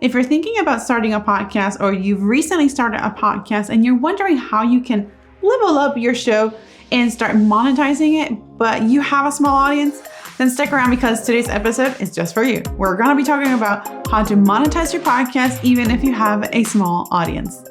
If you're thinking about starting a podcast or you've recently started a podcast and you're wondering how you can level up your show and start monetizing it, but you have a small audience, then stick around because today's episode is just for you. We're going to be talking about how to monetize your podcast even if you have a small audience.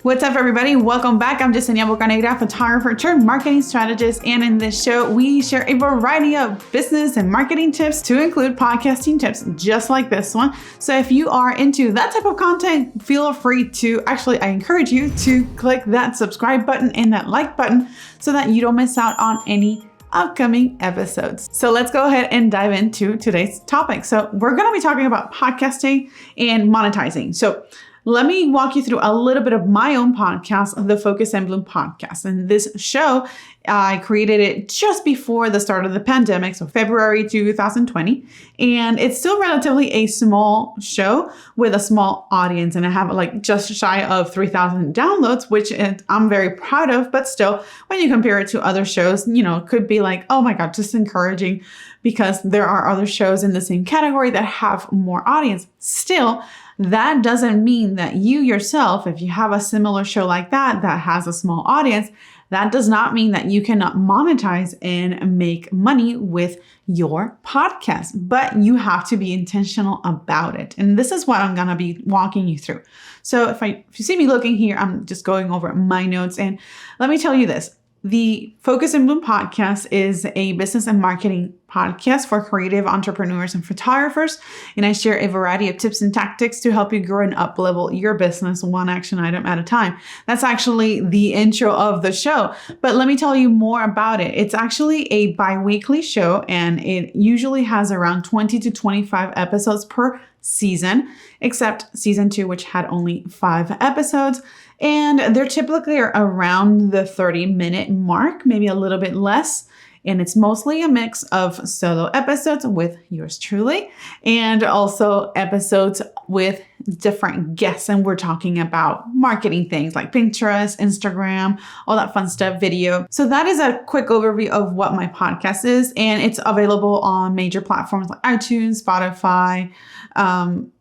What's up, everybody? Welcome back. I'm Animoto, photographer turned marketing strategist, and in this show, we share a variety of business and marketing tips to include podcasting tips just like this one. So if you are into that type of content, feel free to, I encourage you to click that subscribe button and that like button so that you don't miss out on any upcoming episodes. So let's go ahead and dive into today's topic. So we're going to be talking about podcasting and monetizing. So let me walk you through a little bit of my own podcast, the Focus and Bloom podcast. And this show, I created it just before the start of the pandemic, so February 2020. And it's still relatively a small show with a small audience. And I have just shy of 3,000 downloads, which I'm very proud of. But still, when you compare it to other shows, it could be like, oh my God, just encouraging because there are other shows in the same category that have more audience. Still, that doesn't mean that you yourself, if you have a similar show like that has a small audience, that does not mean that you cannot monetize and make money with your podcast, but you have to be intentional about it. And this is what I'm going to be walking you through. So if you see me looking here, I'm just going over my notes, and let me tell you this. The Focus and Bloom podcast is a business and marketing podcast for creative entrepreneurs and photographers. And I share a variety of tips and tactics to help you grow and up-level your business one action item at a time. That's actually the intro of the show. But let me tell you more about it. It's actually a bi-weekly show, and it usually has around 20 to 25 episodes per season, except season 2, which had only 5 episodes. And they're typically around the 30-minute mark, maybe a little bit less. And it's mostly a mix of solo episodes with yours truly and also episodes with different guests. And we're talking about marketing things like Pinterest, Instagram, all that fun stuff, video. So that is a quick overview of what my podcast is. And it's available on major platforms like iTunes, Spotify,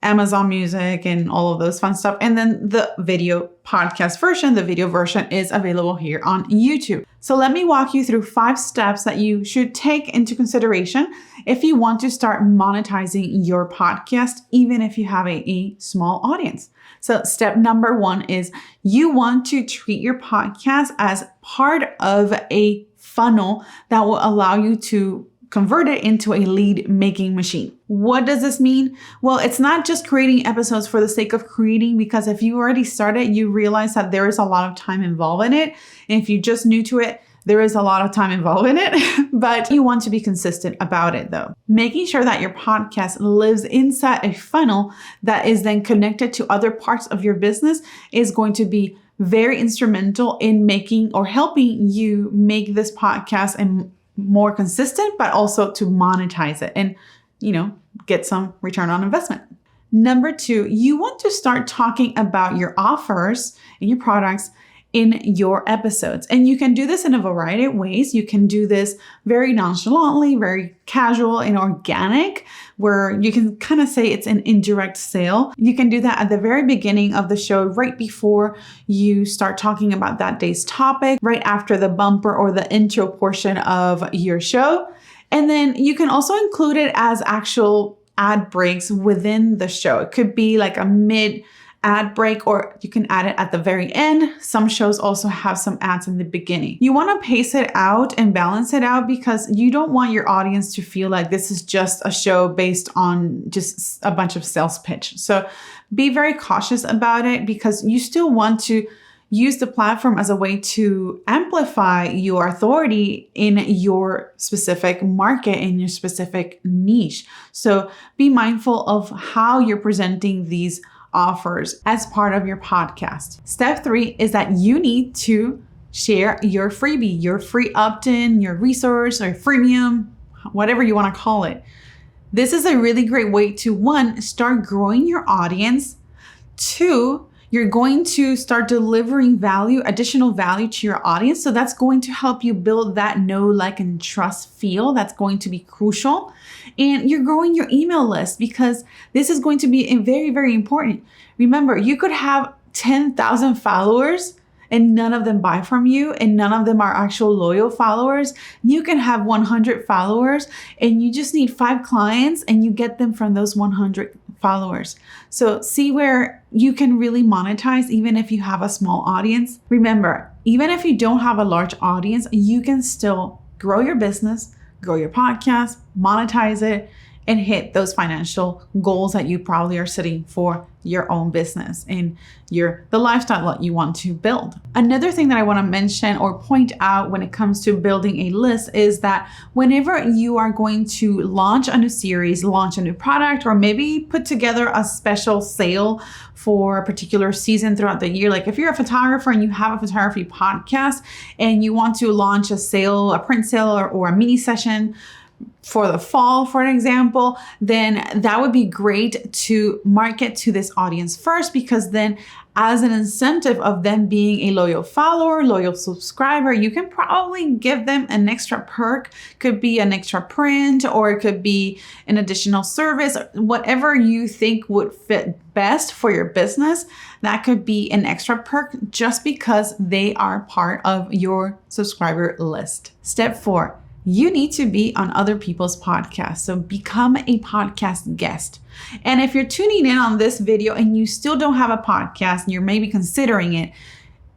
Amazon Music, and all of those fun stuff. And then the video podcast version, the video version is available here on YouTube. So let me walk you through 5 steps that you should take into consideration if you want to start monetizing your podcast, even if you have a small audience. So step number 1 is you want to treat your podcast as part of a funnel that will allow you to convert it into a lead making machine. What does this mean? Well, it's not just creating episodes for the sake of creating, because if you already started, you realize that there is a lot of time involved in it. And if you're just new to it, there is a lot of time involved in it, but you want to be consistent about it though. Making sure that your podcast lives inside a funnel that is then connected to other parts of your business is going to be very instrumental in making or helping you make this podcast and more consistent, but also to monetize it and, get some return on investment. Number 2, you want to start talking about your offers and your products in your episodes. And you can do this in a variety of ways. You can do this very nonchalantly, very casual and organic, where you can kind of say it's an indirect sale. You can do that at the very beginning of the show, right before you start talking about that day's topic, right after the bumper or the intro portion of your show. And then you can also include it as actual ad breaks within the show. It could be like a mid ad break, or you can add it at the very end. Some shows also have some ads in the beginning. You want to pace it out and balance it out because you don't want your audience to feel like this is just a show based on just a bunch of sales pitch. So be very cautious about it because you still want to use the platform as a way to amplify your authority in your specific market, in your specific niche. So be mindful of how you're presenting these offers as part of your podcast. Step 3 is that you need to share your freebie, your free opt-in, your resource or freemium, whatever you want to call it. This is a really great way to, 1, start growing your audience. 2, You're going to start delivering value, additional value to your audience. So that's going to help you build that know, like, and trust feel. That's going to be crucial. And you're growing your email list, because this is going to be very, very important. Remember, you could have 10,000 followers and none of them buy from you, and none of them are actual loyal followers. You can have 100 followers and you just need 5 clients and you get them from those 100 followers. So see where you can really monetize even if you have a small audience. Remember, even if you don't have a large audience, you can still grow your business, grow your podcast, monetize it, and hit those financial goals that you probably are setting for your own business and the lifestyle that you want to build. Another thing that I want to mention or point out when it comes to building a list is that whenever you are going to launch a new series, launch a new product, or maybe put together a special sale for a particular season throughout the year, like if you're a photographer and you have a photography podcast and you want to launch a sale, a print sale, or a mini session for the fall, for an example, then that would be great to market to this audience first, because then as an incentive of them being a loyal follower, loyal subscriber, you can probably give them an extra perk. Could be an extra print, or it could be an additional service, whatever you think would fit best for your business. That could be an extra perk just because they are part of your subscriber list. Step 4. You need to be on other people's podcasts. So become a podcast guest. And if you're tuning in on this video and you still don't have a podcast and you're maybe considering it,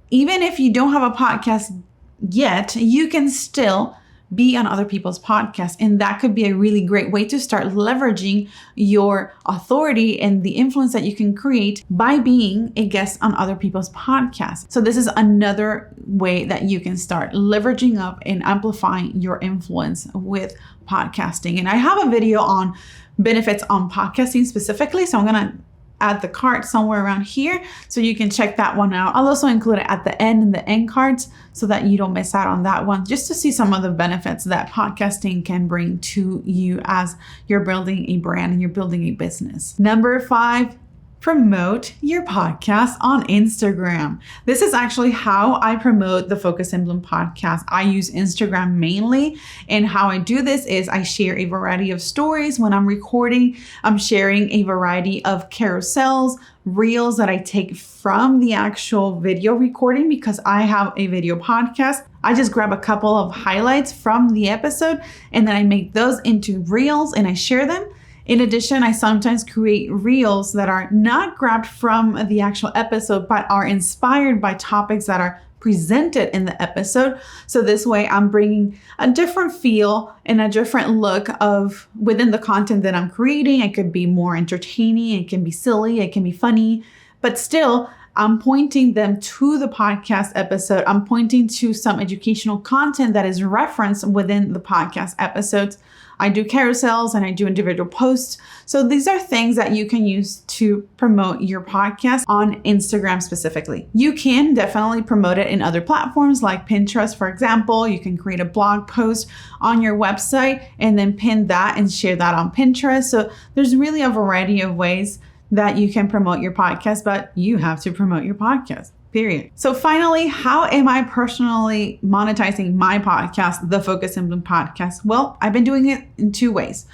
even if you don't have a podcast yet, you can still be on other people's podcasts. And that could be a really great way to start leveraging your authority and the influence that you can create by being a guest on other people's podcasts. So this is another way that you can start leveraging up and amplifying your influence with podcasting. And I have a video on benefits on podcasting specifically. So I'm going to add the card somewhere around here so you can check that one out. I'll also include it at the end in the end cards so that you don't miss out on that one, just to see some of the benefits that podcasting can bring to you as you're building a brand and you're building a business. Number 5, promote your podcast on Instagram. This is actually how I promote the Focus and Bloom podcast. I use Instagram mainly, and how I do this is I share a variety of stories. When I'm recording, I'm sharing a variety of carousels, reels that I take from the actual video recording, because I have a video podcast. I just grab a couple of highlights from the episode and then I make those into reels and I share them. In addition, I sometimes create reels that are not grabbed from the actual episode, but are inspired by topics that are presented in the episode. So this way I'm bringing a different feel and a different look of within the content that I'm creating. It could be more entertaining, it can be silly, it can be funny, but still I'm pointing them to the podcast episode. I'm pointing to some educational content that is referenced within the podcast episodes. I do carousels and I do individual posts. So these are things that you can use to promote your podcast on Instagram specifically. You can definitely promote it in other platforms like Pinterest, for example. You can create a blog post on your website and then pin that and share that on Pinterest. So there's really a variety of ways that you can promote your podcast, but you have to promote your podcast. Period. So finally, how am I personally monetizing my podcast, the Focus and Bloom podcast? Well, I've been doing it in 2 ways.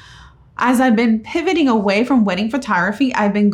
As I've been pivoting away from wedding photography, I've been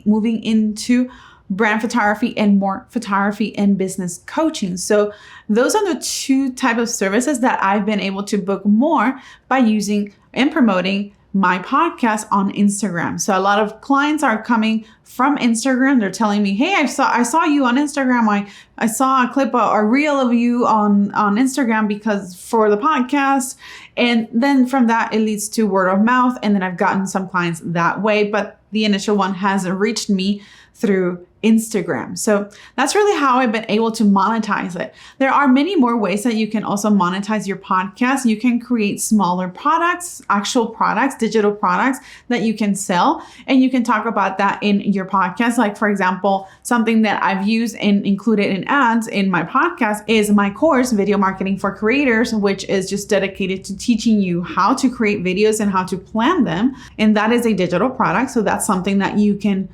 moving into brand photography and more photography and business coaching. So those are the 2 types of services that I've been able to book more by using and promoting my podcast on Instagram. So a lot of clients are coming from Instagram. They're telling me, hey, I saw you on Instagram. I saw a clip, a reel of you on Instagram because for the podcast. And then from that, it leads to word of mouth. And then I've gotten some clients that way, but the initial one has reached me through Instagram. So that's really how I've been able to monetize it. There are many more ways that you can also monetize your podcast. You can create smaller products, actual products, digital products that you can sell. And you can talk about that in your podcast. Like, for example, something that I've used and included in ads in my podcast is my course, Video Marketing for Creators, which is just dedicated to teaching you how to create videos and how to plan them. And that is a digital product. So that's something that you can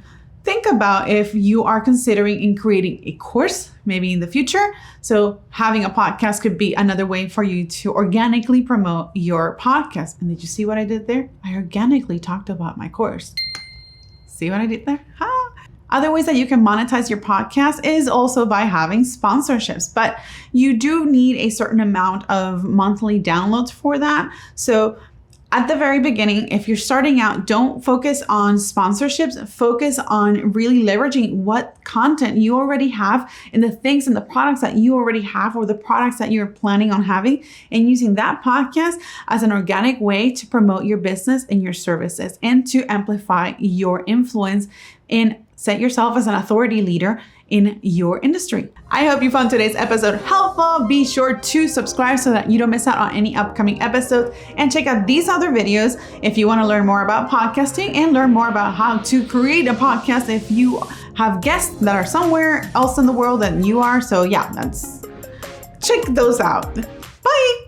think about if you are considering in creating a course, maybe in the future. So having a podcast could be another way for you to organically promote your podcast. And did you see what I did there? I organically talked about my course. See what I did there? Other ways that you can monetize your podcast is also by having sponsorships, but you do need a certain amount of monthly downloads for that. So at the very beginning, if you're starting out, don't focus on sponsorships. Focus on really leveraging what content you already have and the things and the products that you already have or the products that you're planning on having, and using that podcast as an organic way to promote your business and your services and to amplify your influence and set yourself as an authority leader in your industry. I hope you found today's episode helpful. Be sure to subscribe so that you don't miss out on any upcoming episodes, and check out these other videos if you want to learn more about podcasting and learn more about how to create a podcast if you have guests that are somewhere else in the world than you are. So yeah, check those out. Bye.